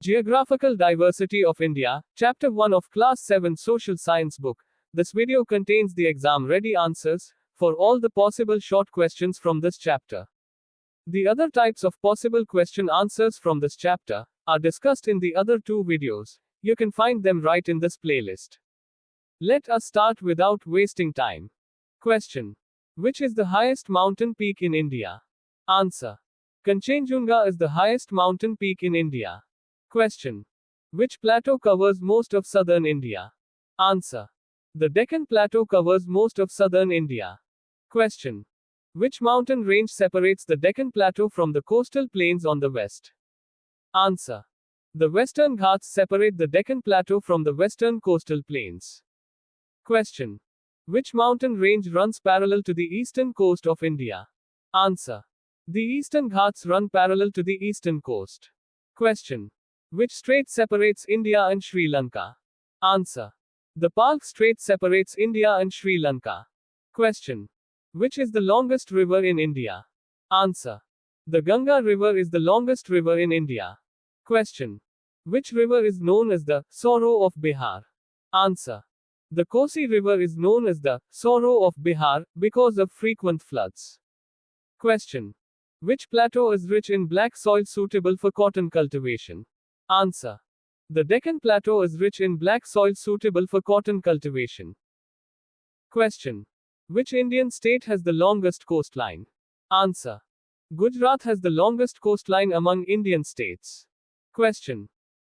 Geographical Diversity of India, Chapter 1 of Class 7 Social Science book. This video contains the exam-ready answers for all the possible short questions from this chapter. The other types of possible question answers from this chapter are discussed in the other two videos. You can find them right in this playlist. Let us start without wasting time. Question. Which is the highest mountain peak in India? Answer. Kanchenjunga is the highest mountain peak in India. Question. Which plateau covers most of southern India? Answer. The Deccan Plateau covers most of southern India. Question. Which mountain range separates the Deccan Plateau from the coastal plains on the west? Answer. The Western Ghats separate the Deccan Plateau from the western coastal plains. Question. Which mountain range runs parallel to the eastern coast of India? Answer. The Eastern Ghats run parallel to the eastern coast. Question. Which strait separates India and Sri Lanka? Answer. The Palk Strait separates India and Sri Lanka. Question. Which is the longest river in India? Answer. The Ganga River is the longest river in India. Question. Which river is known as the Sorrow of Bihar? Answer. The Kosi River is known as the Sorrow of Bihar because of frequent floods. Question. Which plateau is rich in black soil suitable for cotton cultivation? Answer. The Deccan Plateau is rich in black soil suitable for cotton cultivation. Question. Which Indian state has the longest coastline? Answer. Gujarat has the longest coastline among Indian states. Question.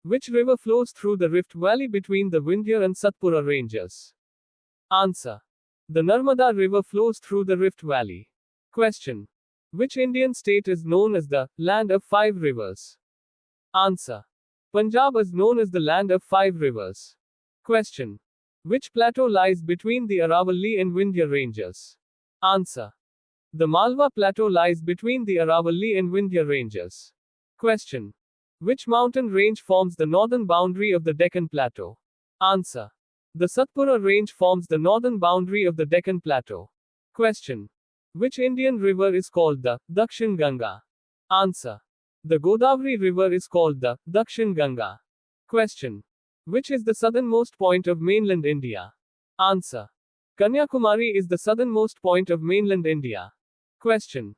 Which river flows through the Rift Valley between the Vindhya and Satpura ranges? Answer. The Narmada River flows through the Rift Valley. Question. Which Indian state is known as the land of five rivers? Answer. Punjab is known as the land of five rivers. Question. Which plateau lies between the Aravalli and Vindhya ranges? Answer. The Malwa Plateau lies between the Aravalli and Vindhya ranges. Question. Which mountain range forms the northern boundary of the Deccan Plateau? Answer. The Satpura range forms the northern boundary of the Deccan Plateau. Question. Which Indian river is called the Dakshin Ganga? Answer. The Godavari River is called the Dakshin Ganga. Question. Which is the southernmost point of mainland India? Answer. Kanyakumari is the southernmost point of mainland India. Question.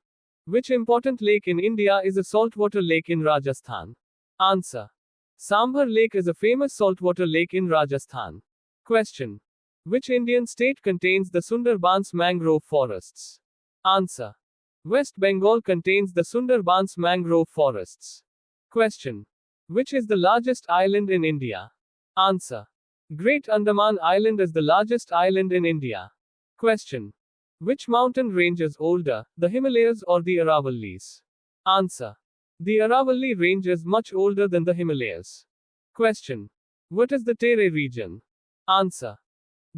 Which important lake in India is a saltwater lake in Rajasthan? Answer. Sambhar Lake is a famous saltwater lake in Rajasthan. Question. Which Indian state contains the Sundarbans mangrove forests? Answer. West Bengal contains the Sundarbans mangrove forests. Question. Which is the largest island in India? Answer. Great Andaman Island is the largest island in India. Question. Which mountain range is older, the Himalayas or the Aravallis? Answer. The Aravalli range is much older than the Himalayas. Question. What is the Tere region? Answer.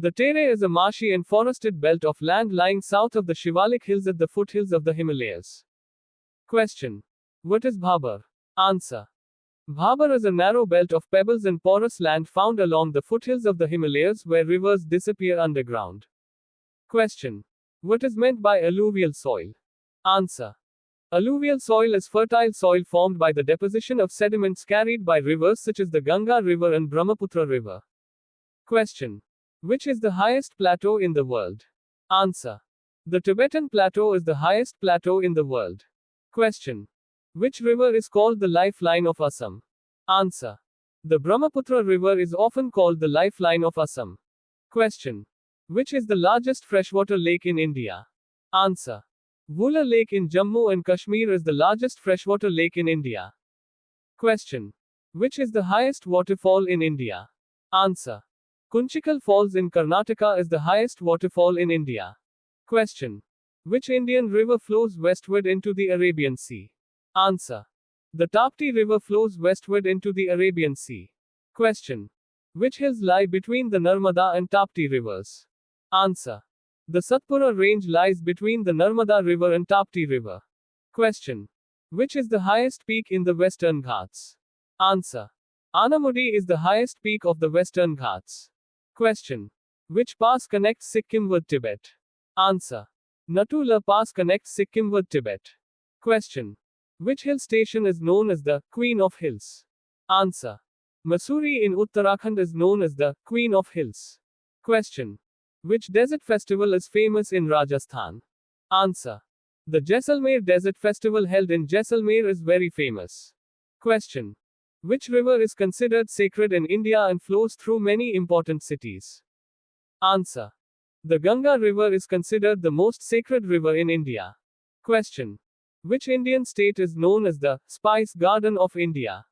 The Tere is a marshy and forested belt of land lying south of the Shivalik Hills at the foothills of the Himalayas. Question. What is Bhabar? Answer. Bhabar is a narrow belt of pebbles and porous land found along the foothills of the Himalayas where rivers disappear underground. Question. What is meant by alluvial soil? Answer. Alluvial soil is fertile soil formed by the deposition of sediments carried by rivers such as the Ganga River and Brahmaputra River. Question. Which is the highest plateau in the world? Answer. The Tibetan Plateau is the highest plateau in the world. Question. Which river is called the lifeline of Assam? Answer. The Brahmaputra River is often called the lifeline of Assam. Question. Which is the largest freshwater lake in India? Answer. Vula Lake in Jammu and Kashmir is the largest freshwater lake in India. Question. Which is the highest waterfall in India? Answer. Kunchikal Falls in Karnataka is the highest waterfall in India. Question. Which Indian river flows westward into the Arabian Sea? Answer. The Tapti River flows westward into the Arabian Sea. Question. Which hills lie between the Narmada and Tapti rivers? Answer. The Satpura range lies between the Narmada River and Tapti River. Question. Which is the highest peak in the Western Ghats? Answer. Anamudi is the highest peak of the Western Ghats. Question. Which pass connects Sikkim with Tibet? Answer. Natula Pass connects Sikkim with Tibet. Question. Which hill station is known as the Queen of Hills? Answer. Mussoorie in Uttarakhand is known as the Queen of Hills. Question. Which desert festival is famous in Rajasthan? Answer. The Jaisalmer Desert Festival held in Jaisalmer is very famous. Question. Which river is considered sacred in India and flows through many important cities? Answer. The Ganga River is considered the most sacred river in India. Question. Which Indian state is known as the Spice Garden of India?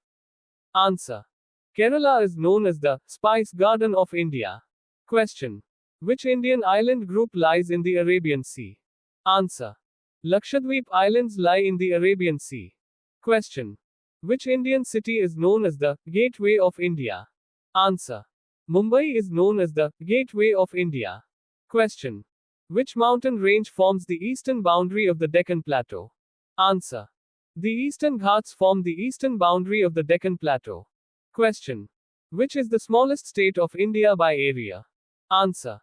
Answer. Kerala is known as the Spice Garden of India. Question. Which Indian island group lies in the Arabian Sea? Answer. Lakshadweep Islands lie in the Arabian Sea. Question. Which Indian city is known as the Gateway of India? Answer. Mumbai is known as the Gateway of India. Question. Which mountain range forms the eastern boundary of the Deccan Plateau? Answer. The Eastern Ghats form the eastern boundary of the Deccan Plateau. Question. Which is the smallest state of India by area? Answer.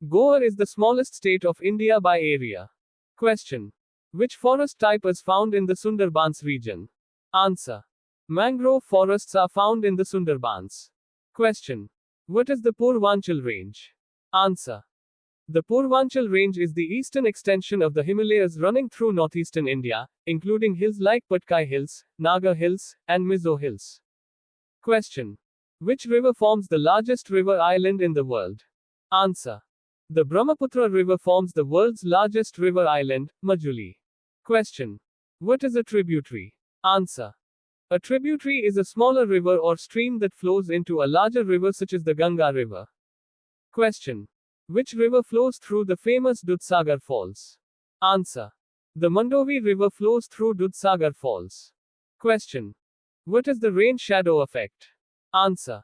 Goa is the smallest state of India by area. Question. Which forest type is found in the Sundarbans region? Answer. Mangrove forests are found in the Sundarbans. Question. What is the Purvanchal range? Answer. The Purvanchal range is the eastern extension of the Himalayas running through northeastern India, including hills like Patkai Hills, Naga Hills, and Mizo Hills. Question. Which river forms the largest river island in the world? Answer. The Brahmaputra River forms the world's largest river island, Majuli. Question. What is a tributary? Answer. A tributary is a smaller river or stream that flows into a larger river such as the Ganga River. Question. Which river flows through the famous Dudhsagar Falls? Answer. The Mandovi River flows through Dudhsagar Falls. Question. What is the rain shadow effect? Answer.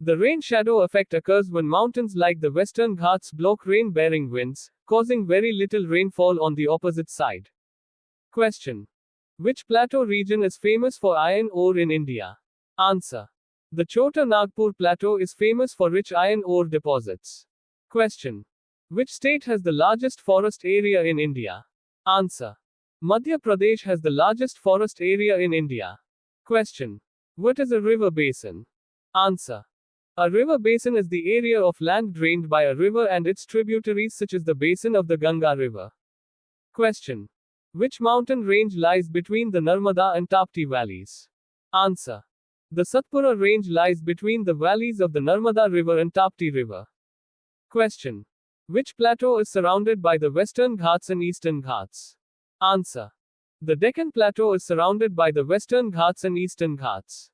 The rain shadow effect occurs when mountains like the Western Ghats block rain-bearing winds, causing very little rainfall on the opposite side. Question. Which plateau region is famous for iron ore in India? Answer. The Chota Nagpur Plateau is famous for rich iron ore deposits. Question. Which state has the largest forest area in India? Answer. Madhya Pradesh has the largest forest area in India. Question. What is a river basin? Answer. A river basin is the area of land drained by a river and its tributaries such as the basin of the Ganga River. Question. Which mountain range lies between the Narmada and Tapti valleys? Answer. The Satpura range lies between the valleys of the Narmada River and Tapti River. Question. Which plateau is surrounded by the Western Ghats and Eastern Ghats? Answer. The Deccan Plateau is surrounded by the Western Ghats and Eastern Ghats.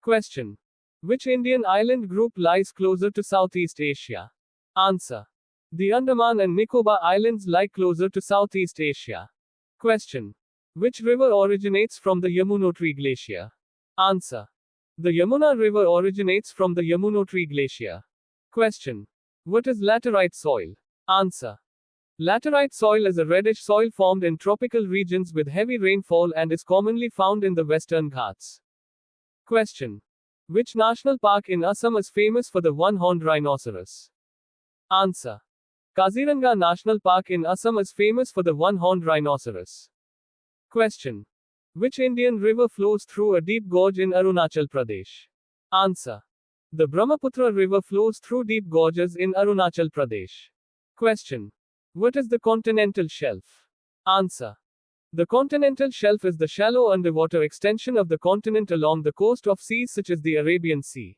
Question. Which Indian island group lies closer to Southeast Asia? Answer. The Andaman and Nicobar Islands lie closer to Southeast Asia. Question. Which river originates from the Yamunotri Glacier? Answer. The Yamuna River originates from the Yamunotri Glacier. Question. What is laterite soil? Answer. Laterite soil is a reddish soil formed in tropical regions with heavy rainfall and is commonly found in the Western Ghats. Question. Which national park in Assam is famous for the one-horned rhinoceros? Answer. Kaziranga National Park in Assam is famous for the one-horned rhinoceros. Question. Which Indian river flows through a deep gorge in Arunachal Pradesh? Answer. The Brahmaputra River flows through deep gorges in Arunachal Pradesh. Question. What is the continental shelf? Answer. The continental shelf is the shallow underwater extension of the continent along the coast of seas such as the Arabian Sea.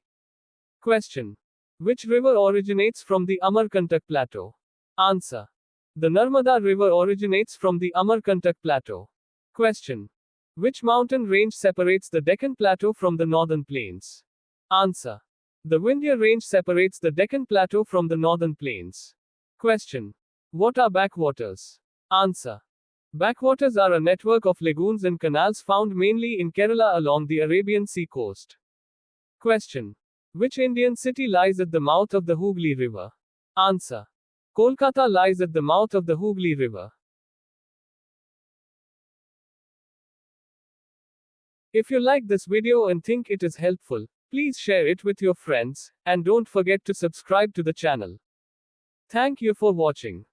Question. Which river originates from the Amarkantak Plateau? Answer. The Narmada River originates from the Amarkantak Plateau. Question. Which mountain range separates the Deccan Plateau from the northern plains? Answer. The Vindhya Range separates the Deccan Plateau from the northern plains. Question. What are backwaters? Answer. Backwaters are a network of lagoons and canals found mainly in Kerala along the Arabian Sea coast. Question. Which Indian city lies at the mouth of the Hooghly River? Answer. Kolkata lies at the mouth of the Hooghly River. If you like this video and think it is helpful, please share it with your friends, and don't forget to subscribe to the channel. Thank you for watching.